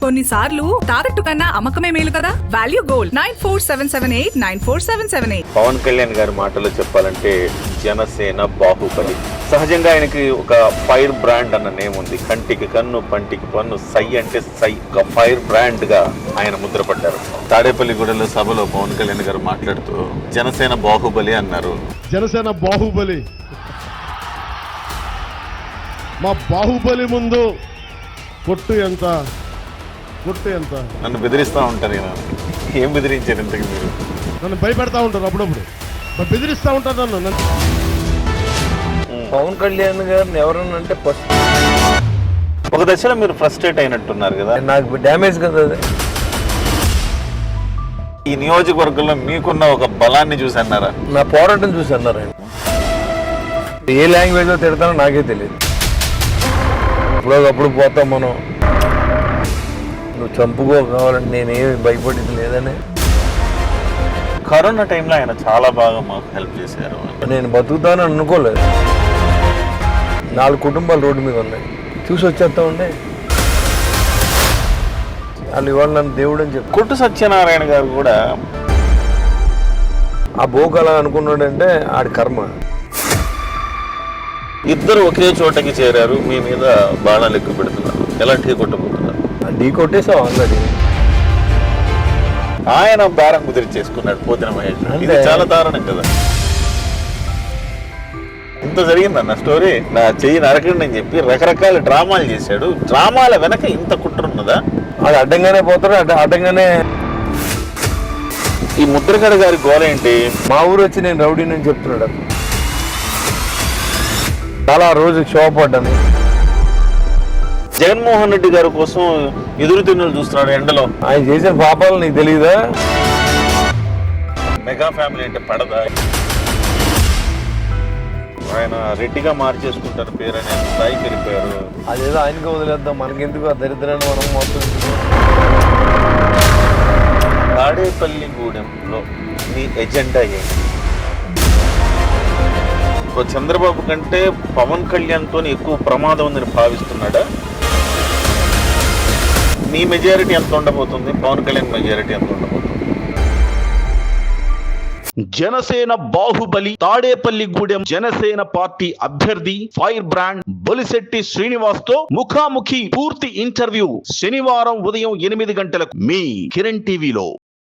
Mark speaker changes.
Speaker 1: కొన్నిసార్లు తాకట్టు కన్నా అమ్మకమే మేలు కదా. Value gold 9477894778.
Speaker 2: పవన్ కళ్యాణ్ గారి మాటలో చెప్పాలంటే జనసేన బాహుబలి. సహజంగా ఆయనకి ఒక ఫైర్ బ్రాండ్ అన్న నేమ్ ఉంది. కంటికి కన్ను, పంటికి పన్ను, సై అంటే సై. ఒక ఫైర్ బ్రాండ్ గా ఆయన ముద్రపడ్డారు. తాడేపల్లిగూడలో సభలో పవన్ కళ్యాణ్ గారు మాట్లాడుతూ జనసేన బాహుబలి అన్నారు.
Speaker 3: జనసేన బాహుబలి, మా బాహుబలి ముందు కొట్టు ఎంత, కొట్టు ఎంత.
Speaker 2: నన్ను బెదిరిస్తూ ఉంటారు. ఏం బెదిరించారు ఇంతకు మీరు?
Speaker 3: నన్ను భయపెడతా ఉంటారు, అప్పుడప్పుడు బెదిరిస్తూ ఉంటారు నన్ను.
Speaker 4: పవన్ కళ్యాణ్ గారిని ఎవరన్నా అంటే ఫస్ట్
Speaker 2: ఒక దశలో మీరు ఫ్రస్ట్రేట్ అయినట్టున్నారు కదా.
Speaker 4: నాకు డ్యామేజ్ కదా అది.
Speaker 2: ఈ నియోజకవర్గంలో మీకున్న ఒక బలాన్ని చూసి అన్నారా?
Speaker 4: నా పోరాటం చూసి అన్నారు ఆయన. ఏ లాంగ్వేజ్ లో తిడతానో నాకే తెలియదు. అప్పుడు పోతాం మనం, నువ్వు చంపుకో కావాలంటే నేనేమి భయపడింది లేదని.
Speaker 2: కరోనా టైంలో ఆయన చాలా బాగా మాకు హెల్ప్ చేశారు.
Speaker 4: నేను బతుకుతానని అనుకోలేదు. 4 కుటుంబాలు రోడ్డు మీద ఉన్నాయి, చూసి వచ్చేస్తా ఉండే వాళ్ళు. ఇవాళ నన్ను దేవుడు అని చెప్పి
Speaker 2: కొట్టు సత్యనారాయణ గారు కూడా
Speaker 4: ఆ బోకలా అనుకున్నాడంటే ఆడి కర్మ.
Speaker 2: ఇద్దరు ఒకే చోటకి చేరారు, మీ మీద బాణాలు ఎక్కువ పెడుతున్నారు. ఎలా ఢీ కొట్టబోతున్నారు?
Speaker 4: ఢీ కొట్టేసాం ఆల్రెడీ.
Speaker 2: ఆయన భారం కుదిరిచేసుకున్నాడు పోతిన మహేష్. ఇది చాలా దారుణం కదా. ఇంత జరిగిందన్న స్టోరీ. నా చెయ్యి నరకండి అని చెప్పి రకరకాల డ్రామాలు చేశాడు. డ్రామాల వెనక ఇంత కుట్ర ఉన్నదా?
Speaker 4: అది అడ్డంగానే పోతాడు, అడ్డంగానే.
Speaker 2: ఈ ముద్రగడ గారి గోల ఏంటి?
Speaker 4: మా ఊరు వచ్చి నేను రౌడీని అని చెప్తున్నాడు. చాలా రోజు క్షోభపడ్డాను.
Speaker 2: జగన్మోహన్ రెడ్డి గారి కోసం ఎదురు తిన్నులు చూస్తున్నాడు ఎండలో.
Speaker 4: ఆయన చేసిన పాపాలు నీకు తెలియదా?
Speaker 2: మెగా ఫ్యామిలీ అంటే పడదా? ఆయన రెడ్డిగా మార్చేసుకుంటారు పేరు అనే స్థాయికి వెళ్ళిపోయారు.
Speaker 4: అదేదో ఆయనకి వదిలేద్దాం, మనకెందుకు ఆ దరిద్రాన్ని మనం మొత్తం.
Speaker 2: తాడేపల్లిగూడెంలో మీ ఎజెండా ఏంటి? చంద్రబాబు కంటే పవన్ కళ్యాణ్తో ఎక్కువ ప్రమాదం ఉందని భావిస్తున్నాడా? మీ మెజారిటీ ఎంత ఉండబోతుంది? పవన్ కళ్యాణ్ మెజారిటీ ఎంత ఉండబోతుంది?
Speaker 5: జనసేన బాహుబలి తాడేపల్లిగూడెం జనసేన పార్టీ అభ్యర్థి ఫైర్ బ్రాండ్ బొలిశెట్టి శ్రీనివాస్ తో ముఖాముఖి పూర్తి ఇంటర్వ్యూ శనివారం ఉదయం 8 గంటలకు మీ కిరణ్ టీవీలో.